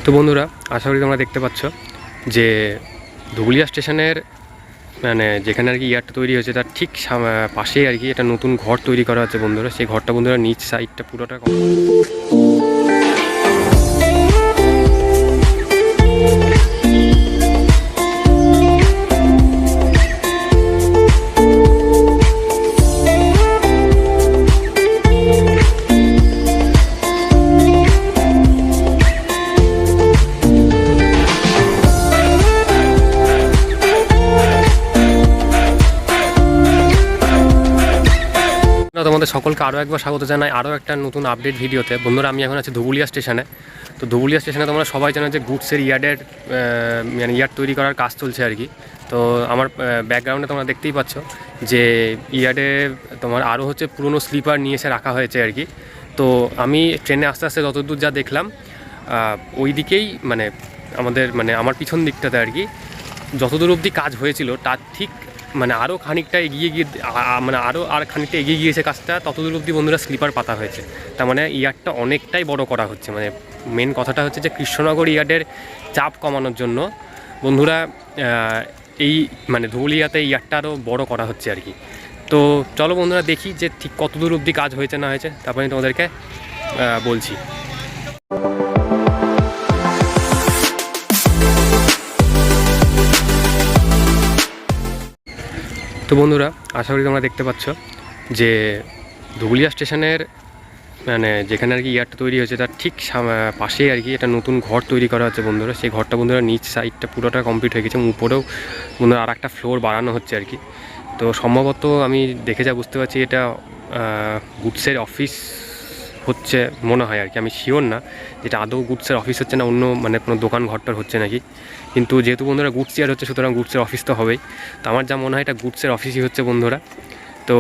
তো বন্ধুরা, আশা করি তোমরা দেখতে পাচ্ছ যে ধুবুলিয়া স্টেশনের মানে যেখানে আর কি ইয়ারটা তৈরি হয়েছে তার ঠিক পাশেই আর কি একটা নতুন ঘর তৈরি করা হচ্ছে বন্ধুরা। সেই ঘরটা বন্ধুরা নিচ সাইডটা পুরোটা তোমাদের সকলকে আরও একবার স্বাগত জানাই আরও একটা নতুন আপডেট ভিডিওতে। বন্ধুরা, আমি এখন আছি ধুবুলিয়া স্টেশনে। তো ধুবুলিয়া স্টেশনে তোমরা সবাই জানো যে গুডসের ইয়ার্ডের মানে ইয়ার্ড তৈরি করার কাজ চলছে আর কি। তো আমার ব্যাকগ্রাউন্ডে তোমরা দেখতেই পাচ্ছ যে ইয়ার্ডে তোমার আরও হচ্ছে পুরনো স্লিপার নিয়ে এসে রাখা হয়েছে আর কি। তো আমি ট্রেনে আস্তে আস্তে যতদূর যা দেখলাম ওই দিকেই মানে আমার পিছন দিকটাতে আর কি যতদূর অবধি কাজ হয়েছিল তার ঠিক মানে আরও খানিকটা এগিয়ে গিয়ে আরও খানিকটা এগিয়ে গিয়েছে কাজটা, ততদূর অবধি বন্ধুরা স্লিপার পাতা হয়েছে। তার মানে ইয়ার্ডটা অনেকটাই বড় করা হচ্ছে। মানে মেন কথাটা হচ্ছে যে কৃষ্ণনগর ইয়ার্ডের চাপ কমানোর জন্য বন্ধুরা এই মানে ধুবুলিয়াতে ইয়ার্ডটা আরও বড় করা হচ্ছে আর কি। তো চলো বন্ধুরা দেখি যে ঠিক কতদূর অবধি কাজ হয়েছে না হয়েছে, তারপরে আমি তোমাদেরকে বলছি। তো বন্ধুরা, আশা করি তোমরা দেখতে পাচ্ছ যে ধুবুলিয়া স্টেশনের মানে যেখানে আর কি ইয়ারটা তৈরি হয়েছে তার ঠিক পাশেই আর কি একটা নতুন ঘর তৈরি করা হচ্ছে বন্ধুরা। সেই ঘরটা বন্ধুরা নিচ সাইডটা পুরোটা কমপ্লিট হয়ে গেছে, উপরেও বন্ধুরা আর একটা ফ্লোর বাড়ানো হচ্ছে আর কি। তো সম্ভবত আমি দেখে যা বুঝতে পারছি এটা গুডসের অফিস হচ্ছে মনে হয় আর কি। আমি শিওর না যেটা আদৌ গুডসের অফিস হচ্ছে না অন্য মানে কোনো দোকান ঘরটার হচ্ছে নাকি, কিন্তু যেহেতু বন্ধুরা গুডস ইয়ার্ড হচ্ছে সুতরাং গুডসের অফিস তো হবেই। তো আমার যা মনে হয় এটা গুডসের অফিসই হচ্ছে বন্ধুরা। তো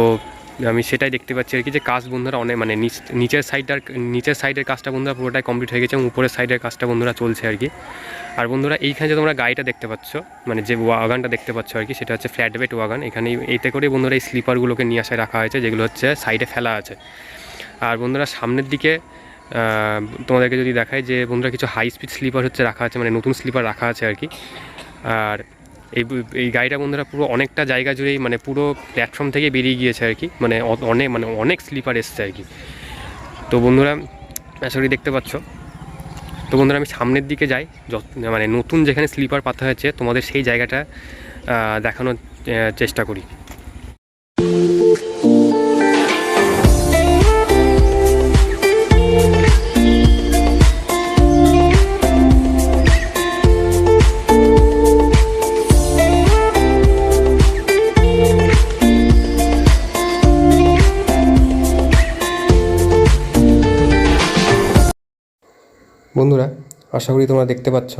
আমি সেটাই দেখতে পাচ্ছি আর কি যে কাজ বন্ধুরা অনেক মানে নিচের সাইডের কাজটা বন্ধুরা পুরোটাই কমপ্লিট হয়ে গেছে এবং উপরের সাইডের কাজটা বন্ধুরা চলছে আর কি। আর বন্ধুরা এইখানে যে তোমরা গাড়িটা দেখতে পাচ্ছ মানে যে ওয়াগানটা দেখতে পাচ্ছ আর কি, সেটা হচ্ছে ফ্ল্যাট বেড ওয়াগান। এখানে এইতে করে বন্ধুরা এই স্লিপারগুলোকে নিয়ে আসা রাখা হয়েছে যেগুলো হচ্ছে সাইডে ফেলা আছে। আর বন্ধুরা সামনের দিকে তোমাদেরকে যদি দেখায় যে বন্ধুরা কিছু হাই স্পিড স্লিপার হচ্ছে রাখা আছে, মানে নতুন স্লিপার রাখা আছে আর কি। আর এই গাড়িটা বন্ধুরা পুরো অনেকটা জায়গা জুড়েই মানে পুরো প্ল্যাটফর্ম থেকে বেরিয়ে গিয়েছে আর কি, অনেক স্লিপার এসছে আর কি। তো বন্ধুরা আশা করি দেখতে পাচ্ছ। তো বন্ধুরা আমি সামনের দিকে যাই, মানে নতুন যেখানে স্লিপার পাতা হয়েছে তোমাদের সেই জায়গাটা দেখানোর চেষ্টা করি। বন্ধুরা আশা করি তোমরা দেখতে পাচ্ছ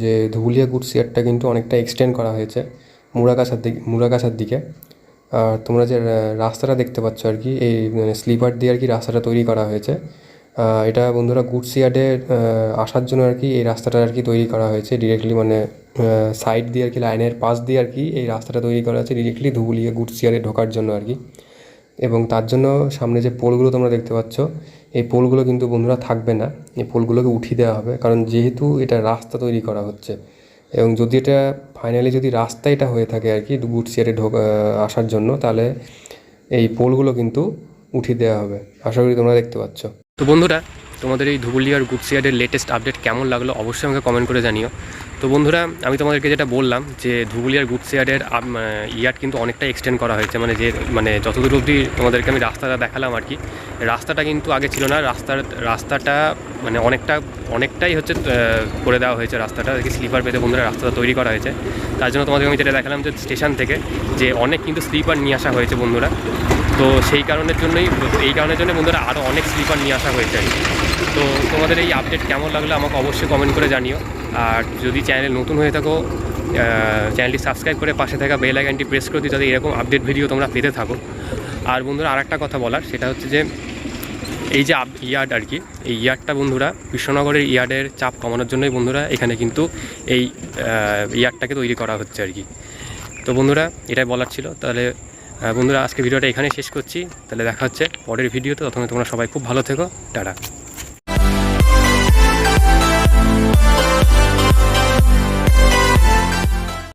যে ধুবুলিয়া গুডস ইয়ার্ডটা কিন্তু অনেকটা এক্সটেন্ড করা হয়েছে মুরাগাছার দিকে। আর তোমরা যে রাস্তাটা দেখতে পাচ্ছ আর কি, এই মানে স্লিপার দিয়ে আর কি রাস্তাটা তৈরি করা হয়েছে। এটা বন্ধুরা গুডস ইয়ার্ডে আসার জন্য আর কি এই রাস্তাটা আর কি তৈরি করা হয়েছে ডিরেক্টলি, মানে সাইড দিয়ে আর কি লাইনের পাশ দিয়ে আর কি এই রাস্তাটা তৈরি করা হয়েছে ডিরেক্টলি ধুবুলিয়া গুডস ইয়ার্ডে ঢোকার জন্য আর কি। এবং তার জন্য সামনে যে পোলগুলো তোমরা দেখতে পাচ্ছ এই পোলগুলো কিন্তু বন্ধুরা থাকবে না, এই পোলগুলোকে উঠিয়ে দেওয়া হবে, কারণ যেহেতু এটা রাস্তা তৈরি করা হচ্ছে এবং যদি এটা ফাইনালি যদি রাস্তা এটা হয়ে থাকে আর কি গুডস ইয়ার্ডে আসার জন্য, তাহলে এই পোলগুলো কিন্তু উঠিয়ে দেওয়া হবে। আশা করি তোমরা দেখতে পাচ্ছ। তো বন্ধুরা তোমাদের এই ধুবুলিয়ার গুডস ইয়ার্ডের লেটেস্ট আপডেট কেমন লাগলো অবশ্যই আমাকে কমেন্ট করে জানিও। তো বন্ধুরা আমি তোমাদেরকে যেটা বললাম যে ধুবুলিয়ার গুডস ইয়ার্ডের ইয়ার্ড কিন্তু অনেকটা এক্সটেন্ড করা হয়েছে, মানে যতদূর অবধি তোমাদেরকে আমি রাস্তাটা দেখালাম আর কি। রাস্তাটা কিন্তু আগে ছিল না, রাস্তাটা মানে অনেকটাই হচ্ছে করে দেওয়া হয়েছে রাস্তাটা আর কি। স্লিপার পেতে বন্ধুরা রাস্তাটা তৈরি করা হয়েছে। তার জন্য তোমাদেরকে আমি যেটা দেখালাম যে স্টেশন থেকে যে অনেক কিন্তু স্লিপার নিয়ে আসা হয়েছে বন্ধুরা। তো এই কারণের জন্য বন্ধুরা আরও অনেক স্লিপার নিয়ে আসা হয়েছে। তো তোমাদের এই আপডেট কেমন লাগলো আমাকে অবশ্যই কমেন্ট করে জানিও। আর যদি চ্যানেল নতুন হয়ে থাকো চ্যানেলটি সাবস্ক্রাইব করে পাশে থাকা বেল আইকনটি প্রেস করে দিই যাতে এরকম আপডেট ভিডিও তোমরা পেতে থাকো। আর বন্ধুরা আরেকটা কথা বলার, সেটা হচ্ছে যে এই যে ইয়ার্ড আর কি, এই ইয়ার্ডটা বন্ধুরা কৃষ্ণনগরের ইয়ার্ডের চাপ কমানোর জন্যই বন্ধুরা এখানে কিন্তু এই ইয়ার্ডটাকে তৈরি করা হচ্ছে আর কি। তো বন্ধুরা এটাই বলার ছিল। তাহলে বন্ধুরা আজকে ভিডিওটা এখানেই শেষ করছি, তাহলে দেখা হচ্ছে পরের ভিডিওতে। ততক্ষণ তোমরা সবাই খুব ভালো থেকো, টাটা।